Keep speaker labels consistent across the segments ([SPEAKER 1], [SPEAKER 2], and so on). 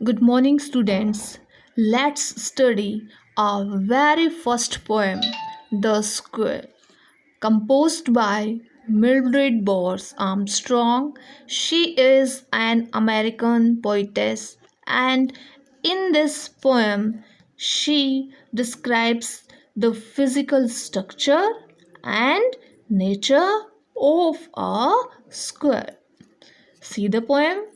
[SPEAKER 1] Good morning, students. Let's study our very first poem, The Square, composed by Mildred Bors Armstrong. She is an American poetess, and in this poem, she describes the physical structure and nature of a square. See the poem?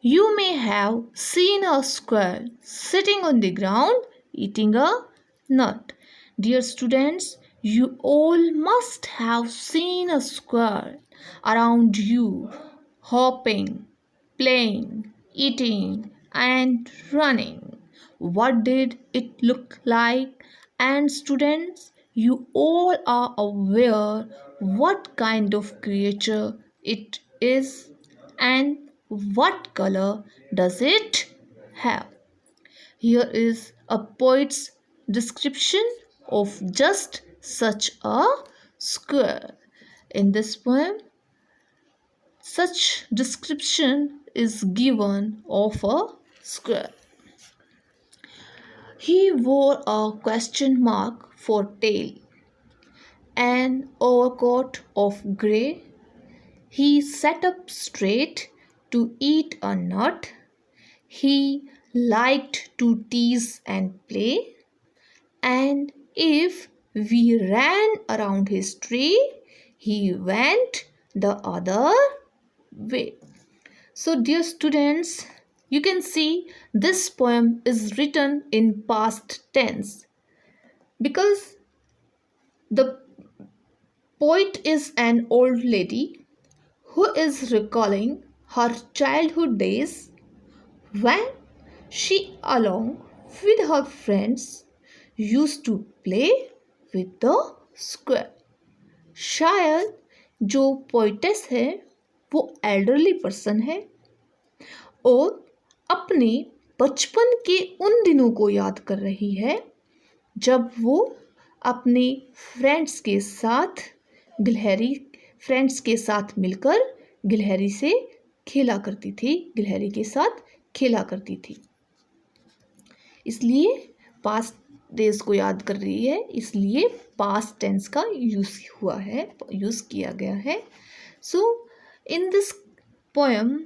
[SPEAKER 1] You may have seen a squirrel sitting on the ground eating a nut. Dear students, you all must have seen a squirrel around you, hopping, playing, eating, and running. What did it look like? And students, you all are aware what kind of creature it is and what color does it have. Here is a poet's description of just such a square. In this poem, such description is given of a square. He wore a question mark for tail, an overcoat of grey. He sat up straight to eat a nut. He liked to tease and play, and if we ran around his tree, he went the other way. So, dear students, you can see this poem is written in past tense because the poet is an old lady who is recalling her childhood days when she, along with her friends, used to play with the square. शायद जो poetess है वो elderly person है और अपने बचपन के उन दिनों को याद कर रही है जब वो अपने फ्रेंड्स के साथ मिलकर गिलहरी के साथ खेला करती थी। इसलिए पास्ट डेज को याद कर रही है, इसलिए पास्ट टेंस का यूज किया गया है। So in this poem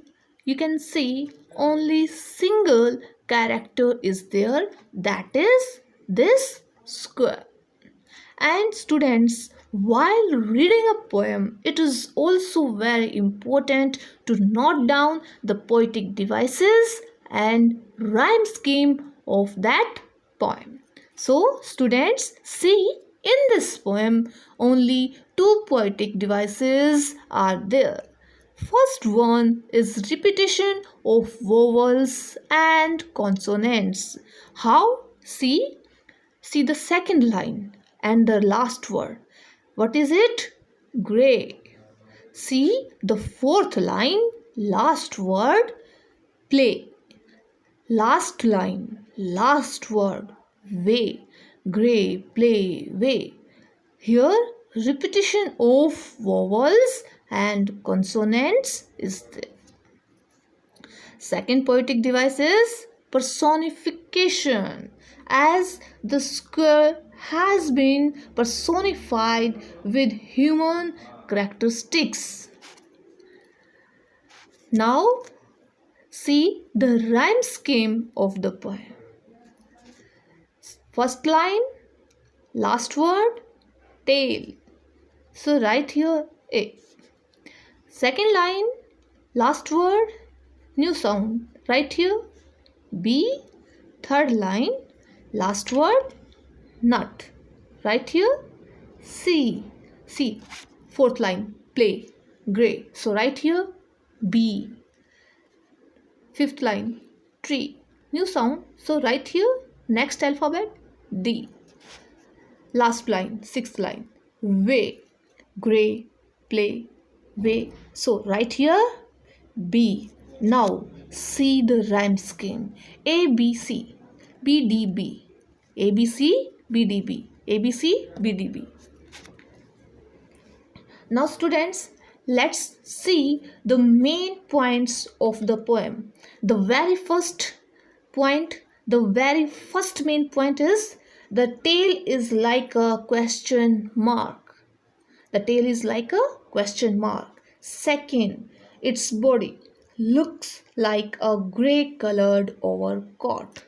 [SPEAKER 1] you can see only single character is there, that is this square. And students, while reading a poem, it is also very important to note down the poetic devices and rhyme scheme of that poem. So students, see, in this poem only two poetic devices are there. First one is repetition of vowels and consonants. How? See the second line and the last word. What is it? Gray. See the fourth line, last word, play. Last line, last word, way. Gray, play, way. Here repetition of vowels and consonants is there. Second poetic device is personification, as the square has been personified with human characteristics. Now see the rhyme scheme of the poem. First line, last word, tail. So write here A. Second line, last word, new sound. Write here B. Third line, last word, nut. Write here C. Fourth line, play, gray. So write here B. Fifth line, tree, new sound. So write here next alphabet D. Last line, sixth line, way, gray, play, way. So write here B. Now see the rhyme scheme. A B C B D B. A B C B D B. A B C B D B. Now students, let's see the main points of the poem. The very first point, the very first main point is the tail is like a question mark. The tail is like a question mark. Second, its body looks like a grey colored overcoat.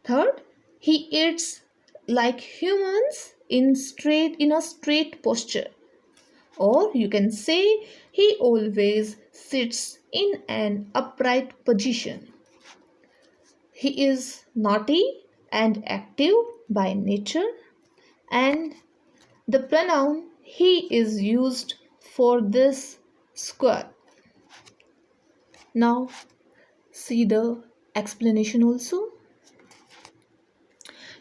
[SPEAKER 1] Third, he eats like humans in a straight posture. Or you can say he always sits in an upright position. He is naughty and active by nature, and the pronoun he is used for this square. Now see the explanation also.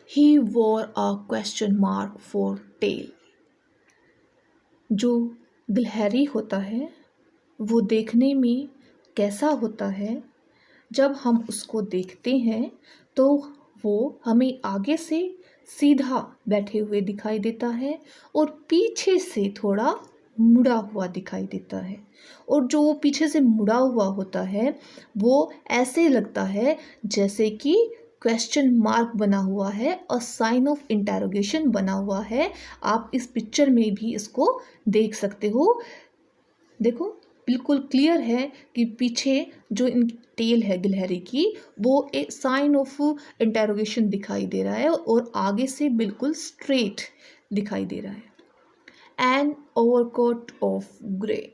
[SPEAKER 1] He wore a question mark for tail. जो गिलहरी होता है वो देखने में कैसा होता है? जब हम उसको देखते हैं तो वो हमें आगे से सीधा बैठे हुए दिखाई देता है और पीछे से थोड़ा मुड़ा हुआ दिखाई देता है। और जो वो पीछे से मुड़ा हुआ होता है वो ऐसे लगता है जैसे कि क्वेश्चन मार्क बना हुआ है और साइन ऑफ इंटेरोगेशन बना हुआ है। आप इस पिक्चर में भी इसको देख सकते हो। देखो बिल्कुल क्लियर है कि पीछे जो इन टेल है गिलहरी की वो एक साइन ऑफ इंटेरोगेशन दिखाई दे रहा है और आगे से बिल्कुल स्ट्रेट दिखाई दे रहा है। An overcoat of grey.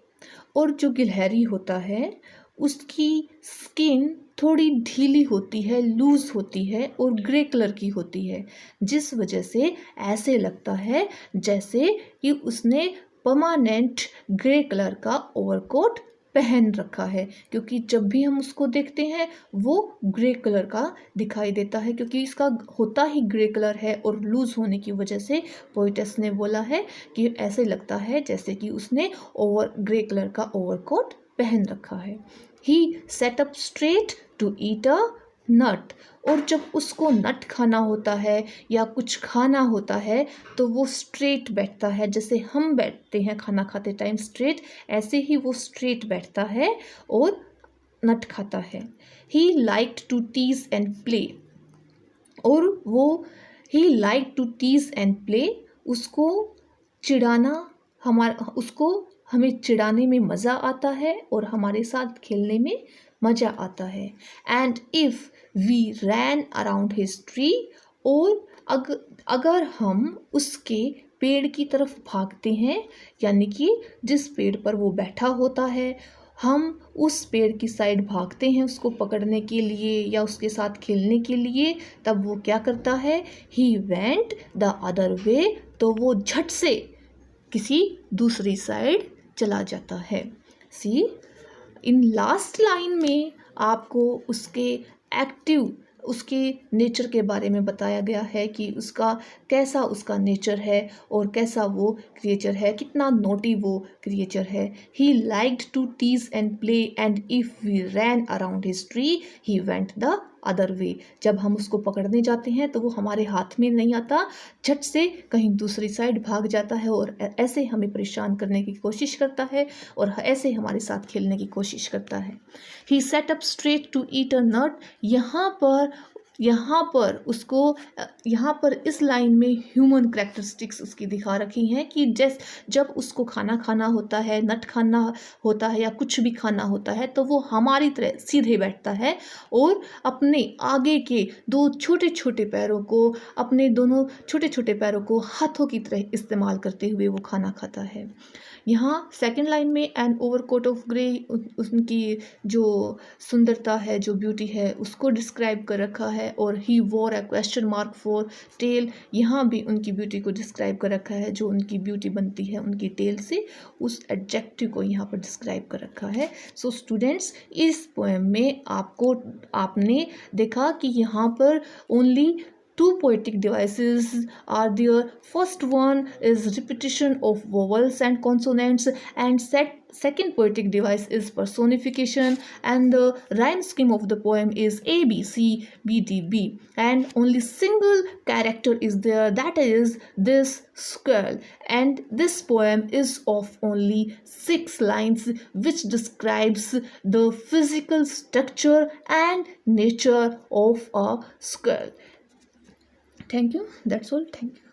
[SPEAKER 1] और जो गिलहरी होता है उसकी स्किन थोड़ी ढीली होती है, लूज होती है और ग्रे कलर की होती है, जिस वजह से ऐसे लगता है जैसे कि उसने परमानेंट ग्रे कलर का ओवरकोट पहन रखा है। क्योंकि जब भी हम उसको देखते हैं वो ग्रे कलर का दिखाई देता है, क्योंकि इसका होता ही ग्रे कलर है और लूज होने की वजह से पोइटेस ने बोला है कि ऐसे लगता है जैसे कि उसने ग्रे कलर का ओवरकोट पहन रखा है। He sat up straight to eat a nut. और जब उसको नट खाना होता है या कुछ खाना होता है तो वो स्ट्रेट बैठता है, जैसे हम बैठते हैं खाना खाते टाइम स्ट्रेट, ऐसे ही वो स्ट्रेट बैठता है और नट खाता है। He liked to tease and play. और वो he like to tease and play, उसको चिढ़ाना उसको हमें चिढ़ाने में मज़ा आता है और हमारे साथ खेलने में मज़ा आता है। And if we ran around his tree. और अगर हम उसके पेड़ की तरफ भागते हैं, यानी कि जिस पेड़ पर वो बैठा होता है हम उस पेड़ की साइड भागते हैं उसको पकड़ने के लिए या उसके साथ खेलने के लिए, तब वो क्या करता है? ही वेंट द अदर वे। तो वो झट से किसी दूसरी साइड चला जाता है। सी इन लास्ट लाइन में आपको उसके नेचर के बारे में बताया गया है कि कैसा उसका नेचर है और कैसा वो क्रिएचर है, कितना नोटी वो क्रिएचर है। He liked to tease and play and if we ran around his tree he went the other way. जब हम उसको पकड़ने जाते हैं तो वो हमारे हाथ में नहीं आता, झट से कहीं दूसरी साइड भाग जाता है और ऐसे हमें परेशान करने की कोशिश करता है और ऐसे हमारे साथ खेलने की कोशिश करता है। He sat up straight to eat a nut. यहाँ पर इस लाइन में ह्यूमन कैरेक्टरिस्टिक्स उसकी दिखा रखी हैं कि जब उसको खाना खाना होता है, नट खाना होता है या कुछ भी खाना होता है तो वो हमारी तरह सीधे बैठता है और अपने आगे के दो छोटे छोटे पैरों को हाथों की तरह इस्तेमाल करते हुए वो खाना खाता है। यहाँ सेकंड लाइन में एन ओवरकोट ऑफ ग्रे उनकी जो सुंदरता है, जो ब्यूटी है, उसको डिस्क्राइब कर रखा है। और he wore a question mark for tail, यहाँ भी उनकी ब्यूटी को डिस्क्राइब कर रखा है। जो उनकी ब्यूटी बनती है उनकी टेल से, उस एडजेक्टिव को यहाँ पर डिस्क्राइब कर रखा है। सो स्टूडेंट्स, इस पोएम में आपने देखा कि यहाँ पर only two poetic devices are there. First one is repetition of vowels and consonants, and second poetic device is personification, and the rhyme scheme of the poem is A B C B D B, and only single character is there, that is this squirrel. And this poem is of only 6 lines, which describes the physical structure and nature of a squirrel. Thank you. That's all. Thank you.